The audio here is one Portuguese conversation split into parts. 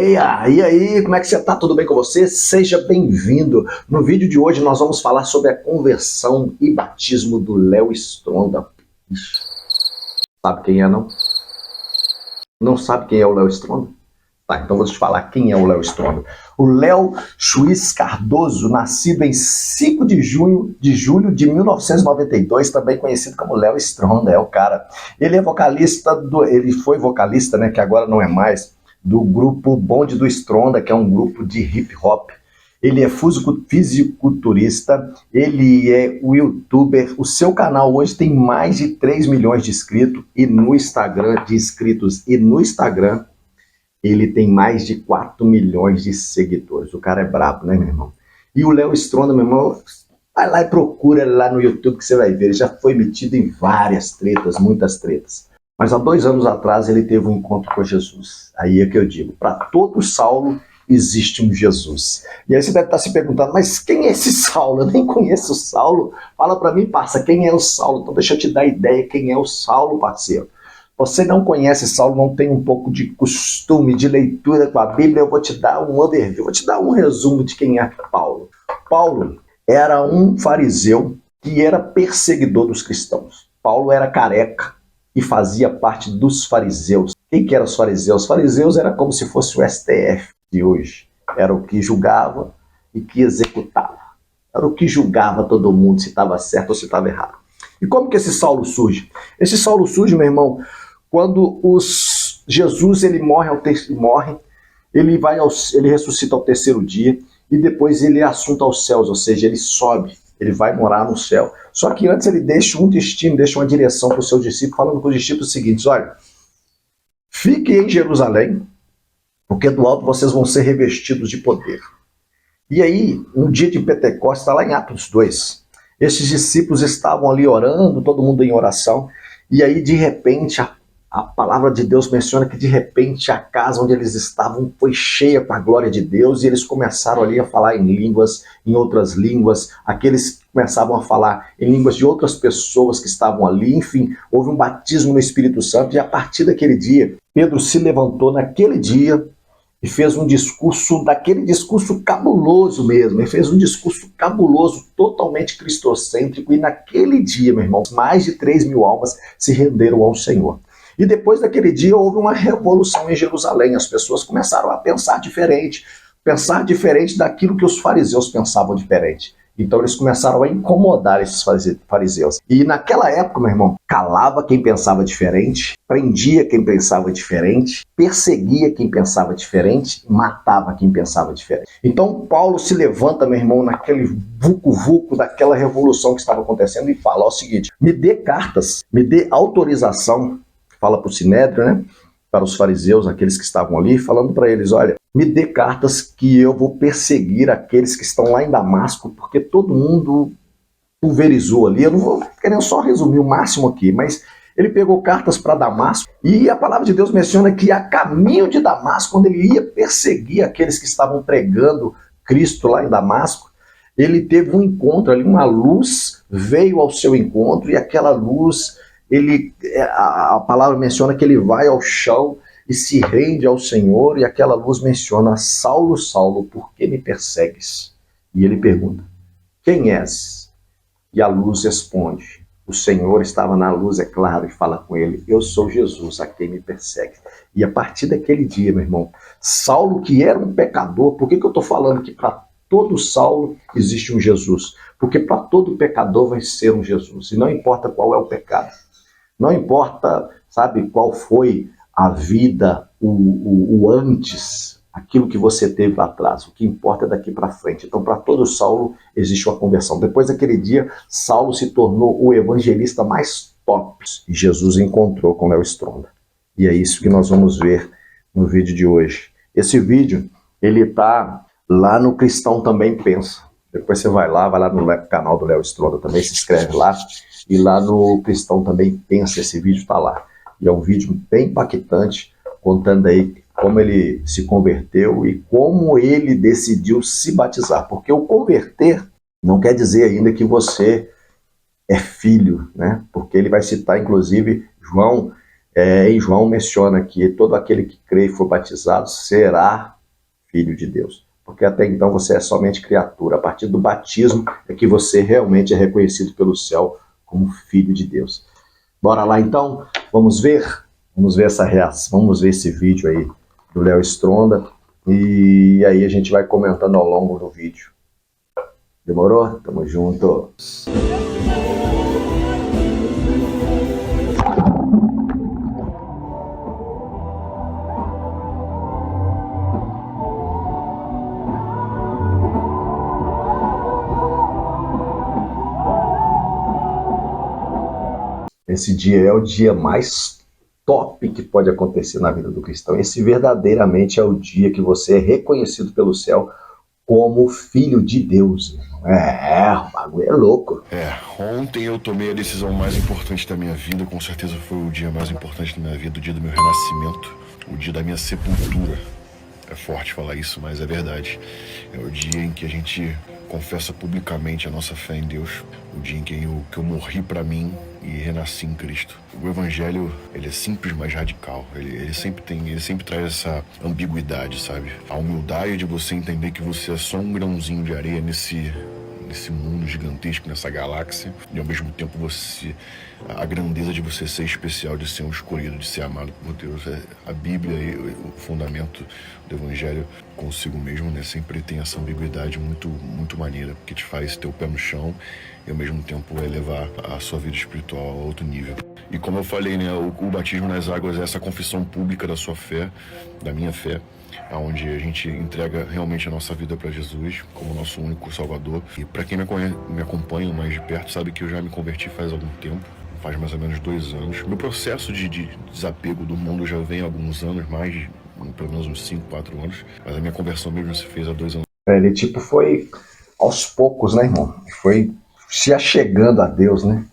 Leia, e aí, como é que você tá? Tudo bem com você? Seja bem-vindo. No vídeo de hoje nós vamos falar sobre a conversão e batismo do Léo Stronda. Sabe quem é, não? Não sabe quem é o Léo Stronda? Tá, então vou te falar quem é o Léo Stronda. O Léo Schwiz Cardoso, nascido em 5 de julho de 1992, também conhecido como Léo Stronda, é o cara. Ele é vocalista, ele foi vocalista, né, que agora não é mais, do grupo Bonde do Stronda, que é um grupo de hip hop. Ele é fisiculturista, ele é o youtuber. O seu canal hoje tem mais de 3 milhões de inscritos e no Instagram, ele tem mais de 4 milhões de seguidores. O cara é brabo, né, meu irmão? E o Léo Stronda, meu irmão, vai lá e procura ele lá no YouTube que você vai ver. Ele já foi metido em várias tretas, muitas tretas. Mas há 2 anos atrás ele teve um encontro com Jesus. Aí é que eu digo, para todo Saulo existe um Jesus. E aí você deve estar se perguntando, mas quem é esse Saulo? Eu nem conheço o Saulo. Fala para mim, parça, quem é o Saulo? Então deixa eu te dar ideia quem é o Saulo, parceiro. Você não conhece Saulo, não tem um pouco de costume, de leitura com a Bíblia, eu vou te dar um overview, vou te dar um resumo de quem é Paulo. Paulo era um fariseu que era perseguidor dos cristãos. Paulo era careca e fazia parte dos fariseus. Quem que eram os fariseus? Os fariseus era como se fosse o STF de hoje. Era o que julgava e que executava. Era o que julgava todo mundo se estava certo ou se estava errado. E como que esse Saulo surge? Esse Saulo surge, meu irmão, quando Jesus ele morre, ele ressuscita ao 3º dia e depois ele é assunto aos céus, ou seja, ele sobe, ele vai morar no céu. Só que antes ele deixa um destino, deixa uma direção para os seus discípulos, falando para os discípulos o seguinte: olha, fiquem em Jerusalém, porque do alto vocês vão ser revestidos de poder. E aí, no dia de Pentecostes, está lá em Atos 2, esses discípulos estavam ali orando, todo mundo em oração, e aí de repente a palavra de Deus menciona que de repente a casa onde eles estavam foi cheia com a glória de Deus e eles começaram ali a falar em línguas, em outras línguas, aqueles começavam a falar em línguas de outras pessoas que estavam ali, enfim, houve um batismo no Espírito Santo e a partir daquele dia, Pedro se levantou naquele dia e fez um discurso, daquele discurso cabuloso mesmo, ele fez um discurso cabuloso, totalmente cristocêntrico e naquele dia, meu irmão, mais de 3 mil almas se renderam ao Senhor. E depois daquele dia houve uma revolução em Jerusalém, as pessoas começaram a pensar diferente daquilo que os fariseus pensavam diferente. Então eles começaram a incomodar esses fariseus. E naquela época, meu irmão, calava quem pensava diferente, prendia quem pensava diferente, perseguia quem pensava diferente, matava quem pensava diferente. Então Paulo se levanta, meu irmão, naquele vucu-vucu daquela revolução que estava acontecendo e fala o seguinte: me dê cartas, me dê autorização, fala para o Sinédrio, né? Para os fariseus, aqueles que estavam ali, falando para eles: olha, me dê cartas que eu vou perseguir aqueles que estão lá em Damasco, porque todo mundo pulverizou ali. Eu não vou querendo só resumir o máximo aqui, mas ele pegou cartas para Damasco e a palavra de Deus menciona que a caminho de Damasco, quando ele ia perseguir aqueles que estavam pregando Cristo lá em Damasco, ele teve um encontro ali, uma luz veio ao seu encontro e aquela luz, a palavra menciona que ele vai ao chão e se rende ao Senhor, e aquela luz menciona: Saulo, Saulo, por que me persegues? E ele pergunta: quem és? E a luz responde: o Senhor estava na luz, é claro, e fala com ele: eu sou Jesus, a quem me persegue. E a partir daquele dia, meu irmão, Saulo, que era um pecador, por que eu estou falando que para todo Saulo existe um Jesus? Porque para todo pecador vai ser um Jesus, e não importa qual é o pecado. Não importa, sabe, qual foi a vida, o antes, aquilo que você teve lá atrás. O que importa é daqui para frente. Então, para todo Saulo, existe uma conversão. Depois daquele dia, Saulo se tornou o evangelista mais top. E Jesus encontrou com Léo Stronda. E é isso que nós vamos ver no vídeo de hoje. Esse vídeo, ele está lá no Cristão Também Pensa. Depois você vai lá no canal do Léo Stronda também, se inscreve lá. E lá no Cristão Também Pensa, esse vídeo está lá. E é um vídeo bem impactante, contando aí como ele se converteu e como ele decidiu se batizar. Porque o converter não quer dizer ainda que você é filho, né? Porque ele vai citar, inclusive, João Em João menciona que todo aquele que crê e for batizado será filho de Deus. Porque até então você é somente criatura. A partir do batismo é que você realmente é reconhecido pelo céu como filho de Deus. Bora lá então? Vamos ver? Vamos ver essa reação, vamos ver esse vídeo aí do Léo Stronda. E aí a gente vai comentando ao longo do vídeo. Demorou? Tamo junto. Esse dia é o dia mais top que pode acontecer na vida do cristão. Esse verdadeiramente é o dia que você é reconhecido pelo céu como filho de Deus. O bagulho é louco. Ontem eu tomei a decisão mais importante da minha vida, com certeza foi o dia mais importante da minha vida, o dia do meu renascimento, o dia da minha sepultura. É forte falar isso, mas é verdade. É o dia em que a gente confessa publicamente a nossa fé em Deus, o dia em que eu morri para mim e renasci em Cristo. O Evangelho, ele é simples, mas radical. Ele sempre traz essa ambiguidade, sabe? A humildade de você entender que você é só um grãozinho de areia nesse mundo gigantesco, nessa galáxia, e ao mesmo tempo a grandeza de você ser especial, de ser um escolhido, de ser amado por Deus. A Bíblia e o fundamento do Evangelho consigo mesmo, né, sempre tem essa ambiguidade muito, muito maneira, que te faz ter o pé no chão e ao mesmo tempo levar a sua vida espiritual a outro nível. E como eu falei, né, o batismo nas águas é essa confissão pública da sua fé, da minha fé, onde a gente entrega realmente a nossa vida para Jesus como nosso único Salvador. E para quem me acompanha mais de perto sabe que eu já me converti faz algum tempo, faz mais ou menos 2 anos. Meu processo de desapego do mundo já vem há alguns anos, pelo menos uns 5, 4 anos, mas a minha conversão mesmo se fez há 2 anos. Ele foi aos poucos, né, irmão? Foi se achegando a Deus, né?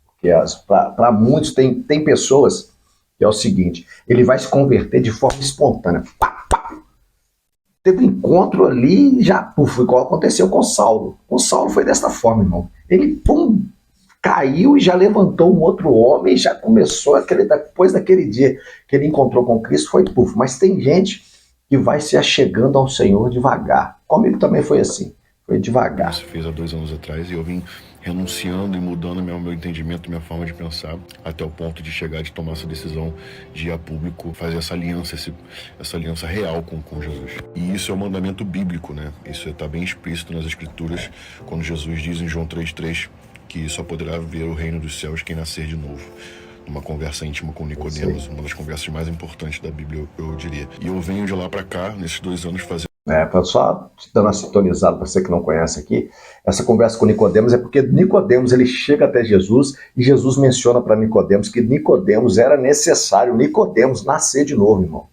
Porque para muitos tem pessoas que é o seguinte, ele vai se converter de forma espontânea. Pá, pá. Teve um encontro ali e já, igual aconteceu com Saulo. Com Saulo foi dessa forma, irmão. Ele, caiu e já levantou um outro homem e já começou depois daquele dia que ele encontrou com Cristo, foi puf. Mas tem gente que vai se achegando ao Senhor devagar. Comigo também foi assim, foi devagar. Isso fez há 2 anos atrás e eu vim renunciando e mudando meu entendimento, minha forma de pensar, até o ponto de chegar, de tomar essa decisão de ir a público, fazer essa aliança real com Jesus. E isso é um mandamento bíblico, né? Isso está bem explícito nas Escrituras, quando Jesus diz em João 3,3 que só poderá ver o reino dos céus quem nascer de novo. Uma conversa íntima com Nicodemos, uma das conversas mais importantes da Bíblia, eu diria. E eu venho de lá para cá, nesses 2 anos, fazendo. Só dando uma sintonizada para você que não conhece aqui, essa conversa com Nicodemos é porque Nicodemos ele chega até Jesus e Jesus menciona para Nicodemos que Nicodemos era necessário Nicodemos nascer de novo, irmão.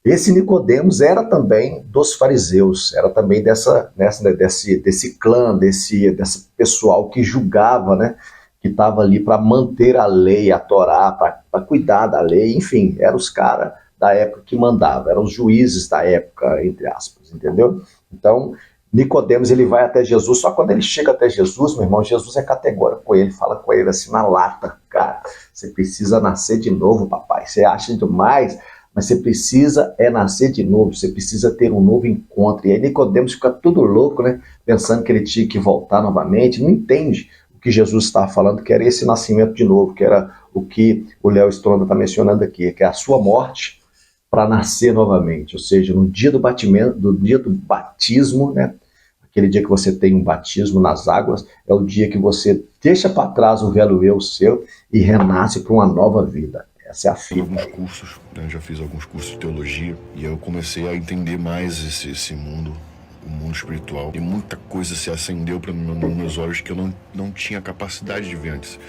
Esse Nicodemos era também dos fariseus, era também desse clã, desse pessoal que julgava, né? Que estava ali para manter a lei, a Torá, para cuidar da lei, enfim, eram os caras da época que mandavam, eram os juízes da época, entre aspas, entendeu? Então, Nicodemos ele vai até Jesus, só quando ele chega até Jesus, meu irmão, Jesus é categórico com ele, fala com ele assim na lata, cara, você precisa nascer de novo, papai, você acha demais, mas você precisa nascer de novo, você precisa ter um novo encontro. E aí Nicodemos fica tudo louco, né, pensando que ele tinha que voltar novamente, não entende o que Jesus estava falando, que era esse nascimento de novo, que era o que o Léo Stronda está mencionando aqui, que é a sua morte para nascer novamente, ou seja, no dia do batismo, né? Aquele dia que você tem um batismo nas águas, é o dia que você deixa para trás o velho eu seu e renasce para uma nova vida. Essa é a fita. Alguns cursos, né? Já fiz alguns cursos de teologia e eu comecei a entender mais esse mundo, o mundo espiritual. E muita coisa se acendeu para nos meus olhos que eu não tinha capacidade de ver antes.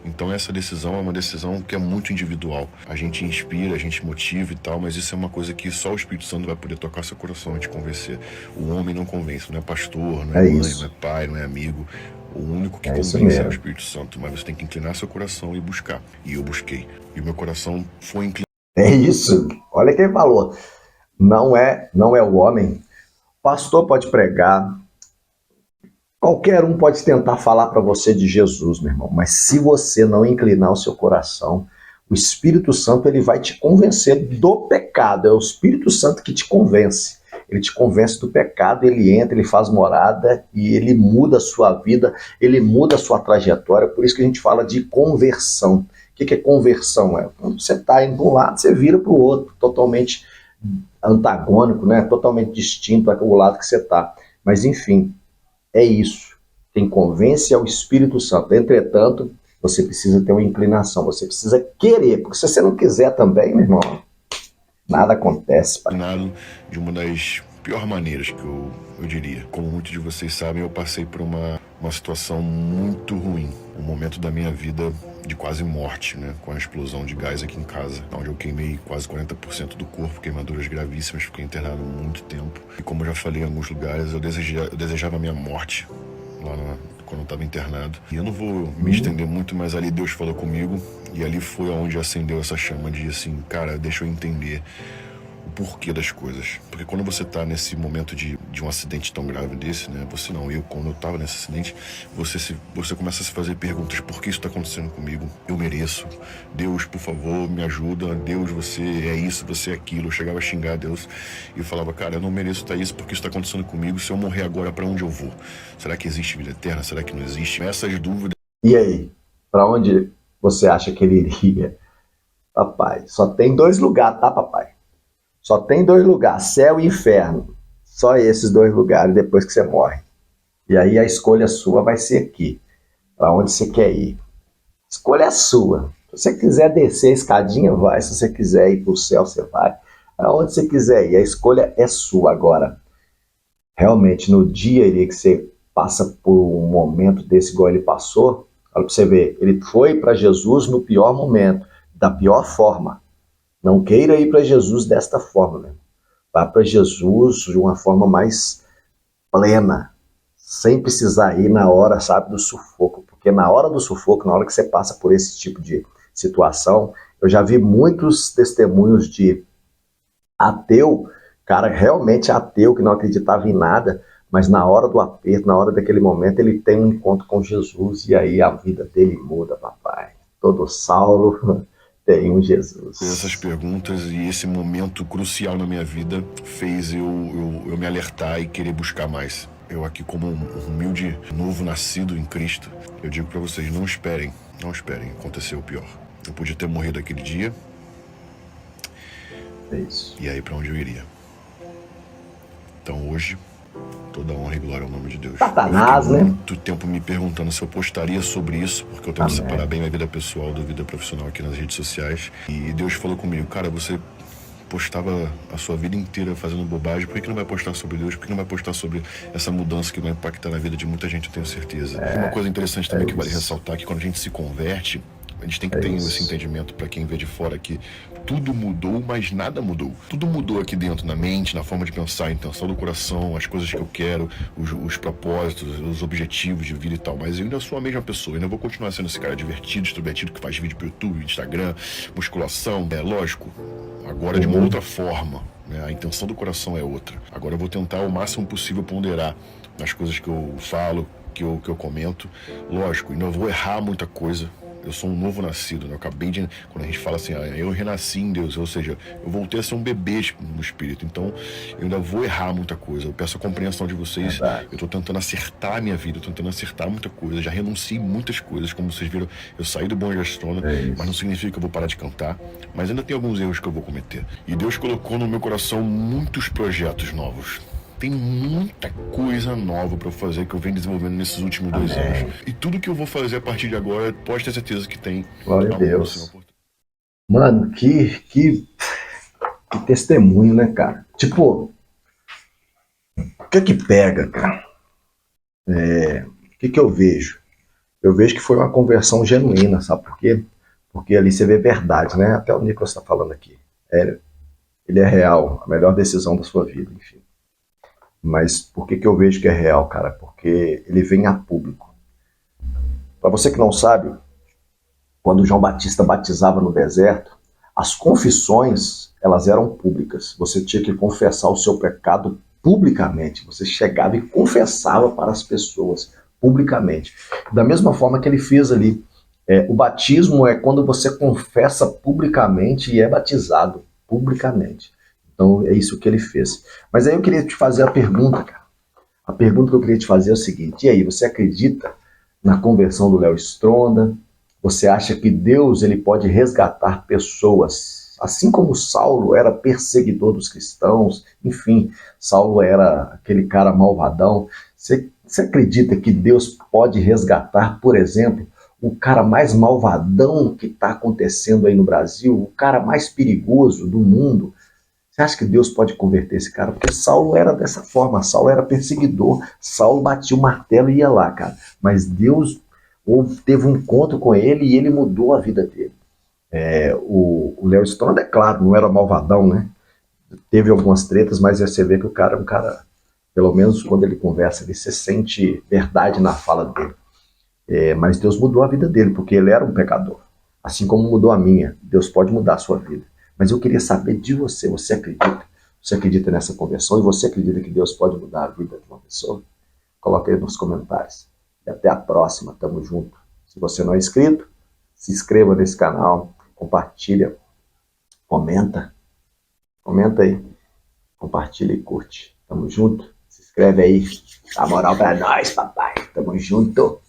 Então essa decisão é uma decisão que é muito individual. A gente inspira, a gente motiva e tal, mas isso é uma coisa que só o Espírito Santo vai poder tocar seu coração e te convencer. O homem não convence, não é pastor, não é mãe, não é pai, não é amigo. O único que convence é o Espírito Santo, mas você tem que inclinar seu coração e buscar. E eu busquei. E o meu coração foi inclinado. É isso. Olha quem falou. Não é o homem. Pastor pode pregar, qualquer um pode tentar falar para você de Jesus, meu irmão, mas se você não inclinar o seu coração, O Espírito Santo, ele vai te convencer do pecado. É o Espírito Santo que te convence. Ele te convence do pecado, ele entra, ele faz morada e ele muda a sua vida, ele muda a sua trajetória. Por isso que a gente fala de conversão. O que é conversão? É quando você está indo de um lado, você vira para o outro, totalmente antagônico, né? Totalmente distinto do lado que você está. Mas enfim, é isso. Quem convence é o Espírito Santo. Entretanto, você precisa ter uma inclinação, você precisa querer, porque se você não quiser também, meu irmão, nada acontece, pai. De uma das piores maneiras que eu diria. Como muitos de vocês sabem, eu passei por uma situação muito ruim. Um momento da minha vida de quase morte, né? Com a explosão de gás aqui em casa, onde eu queimei quase 40% do corpo, queimaduras gravíssimas, fiquei internado muito tempo. E como eu já falei em alguns lugares, eu desejava a minha morte lá quando eu estava internado. E eu não vou me estender muito, mas ali Deus falou comigo e ali foi onde acendeu essa chama de assim, cara, deixa eu entender o porquê das coisas. Porque quando você tá nesse momento de um acidente tão grave desse, né? Quando eu tava nesse acidente, você começa a se fazer perguntas: por que isso tá acontecendo comigo? Eu mereço. Deus, por favor, me ajuda. Deus, você é isso, você é aquilo. Eu chegava a xingar Deus e eu falava: cara, eu não mereço estar isso porque isso tá acontecendo comigo. Se eu morrer agora, pra onde eu vou? Será que existe vida eterna? Será que não existe? Essas dúvidas. E aí? Pra onde você acha que ele iria? Papai, só tem 2 lugares, tá, papai? Só tem 2 lugares, céu e inferno. Só esses 2 lugares depois que você morre. E aí a escolha sua vai ser aqui. Para onde você quer ir. A escolha é sua. Se você quiser descer a escadinha, vai. Se você quiser ir para o céu, você vai. Aonde você quiser ir. A escolha é sua. Agora, realmente, no dia ali que você passa por um momento desse igual ele passou, olha para você ver, ele foi para Jesus no pior momento, da pior forma. Não queira ir para Jesus desta forma, né? Vá para Jesus de uma forma mais plena, sem precisar ir na hora, sabe, do sufoco. Porque na hora do sufoco, na hora que você passa por esse tipo de situação, eu já vi muitos testemunhos de ateu, cara realmente ateu, que não acreditava em nada, mas na hora do aperto, na hora daquele momento, ele tem um encontro com Jesus e aí a vida dele muda, papai. Todo Saulo tem um Jesus. Essas perguntas e esse momento crucial na minha vida fez eu me alertar e querer buscar mais. Eu aqui como um humilde novo nascido em Cristo, eu digo para vocês, não esperem acontecer o pior. Eu podia ter morrido aquele dia. É isso. E aí para onde eu iria? Então hoje, toda honra e glória ao nome de Deus. Satanás, né? Muito tempo me perguntando se eu postaria sobre isso, porque eu tenho que separar bem minha vida pessoal da vida profissional aqui nas redes sociais. E Deus falou comigo, cara, você postava a sua vida inteira fazendo bobagem, por que não vai postar sobre Deus? Por que não vai postar sobre essa mudança que vai impactar na vida de muita gente, eu tenho certeza. Uma coisa interessante também que vale ressaltar, que quando a gente se converte, a gente tem que ter esse entendimento para quem vê de fora que tudo mudou, mas nada mudou. Tudo mudou aqui dentro, na mente, na forma de pensar, a intenção do coração, as coisas que eu quero, os propósitos, os objetivos de vida e tal. Mas eu ainda sou a mesma pessoa, eu ainda vou continuar sendo esse cara divertido, extrovertido, que faz vídeo pro YouTube, Instagram, musculação. É lógico, agora de uma outra forma, né? A intenção do coração é outra. Agora eu vou tentar o máximo possível ponderar nas coisas que eu falo, que eu comento. Lógico, ainda vou errar muita coisa. Eu sou um novo nascido, né? Eu acabei de... Quando a gente fala assim, eu renasci em Deus, ou seja, eu voltei a ser um bebê no Espírito, então eu ainda vou errar muita coisa. Eu peço a compreensão de vocês. Eu tô tentando acertar a minha vida, eu tô tentando acertar muita coisa, já renunciei muitas coisas, como vocês viram, eu saí do Bom Gestrona, mas não significa que eu vou parar de cantar, mas ainda tem alguns erros que eu vou cometer. E Deus colocou no meu coração muitos projetos novos. Tem muita coisa nova pra eu fazer que eu venho desenvolvendo nesses últimos 2 anos. E tudo que eu vou fazer a partir de agora, pode ter certeza que tem. Glória a Deus. Mano, que testemunho, né, cara? Tipo, o que pega, cara? O que eu vejo? Eu vejo que foi uma conversão genuína, sabe por quê? Porque ali você vê verdade, né? Até o Nicolas tá falando aqui. Ele é real, a melhor decisão da sua vida, enfim. Mas por que eu vejo que é real, cara? Porque ele vem a público. Para você que não sabe, quando João Batista batizava no deserto, as confissões, elas eram públicas. Você tinha que confessar o seu pecado publicamente. Você chegava e confessava para as pessoas publicamente. Da mesma forma que ele fez ali O batismo é quando você confessa publicamente e é batizado publicamente. Então é isso que ele fez. Mas aí eu queria te fazer a pergunta, cara. A pergunta que eu queria te fazer é o seguinte: e aí, você acredita na conversão do Léo Stronda? Você acha que Deus ele pode resgatar pessoas, assim como Saulo era perseguidor dos cristãos, enfim, Saulo era aquele cara malvadão. Você acredita que Deus pode resgatar, por exemplo, o cara mais malvadão que está acontecendo aí no Brasil, o cara mais perigoso do mundo? Você acha que Deus pode converter esse cara? Porque Saulo era dessa forma, Saulo era perseguidor, Saulo batia o martelo e ia lá, cara. Mas Deus teve um encontro com ele e ele mudou a vida dele. O Léo Stronda, é claro, não era malvadão, né? Teve algumas tretas, mas você vê que o cara é um cara, pelo menos quando ele conversa, ele se sente verdade na fala dele. Mas Deus mudou a vida dele, porque ele era um pecador. Assim como mudou a minha, Deus pode mudar a sua vida. Mas eu queria saber de você, você acredita? Você acredita nessa conversão e você acredita que Deus pode mudar a vida de uma pessoa? Coloque aí nos comentários. E até a próxima, tamo junto. Se você não é inscrito, se inscreva nesse canal, compartilha, comenta aí, compartilha e curte. Tamo junto, se inscreve aí, dá moral pra nós, papai. Tamo junto.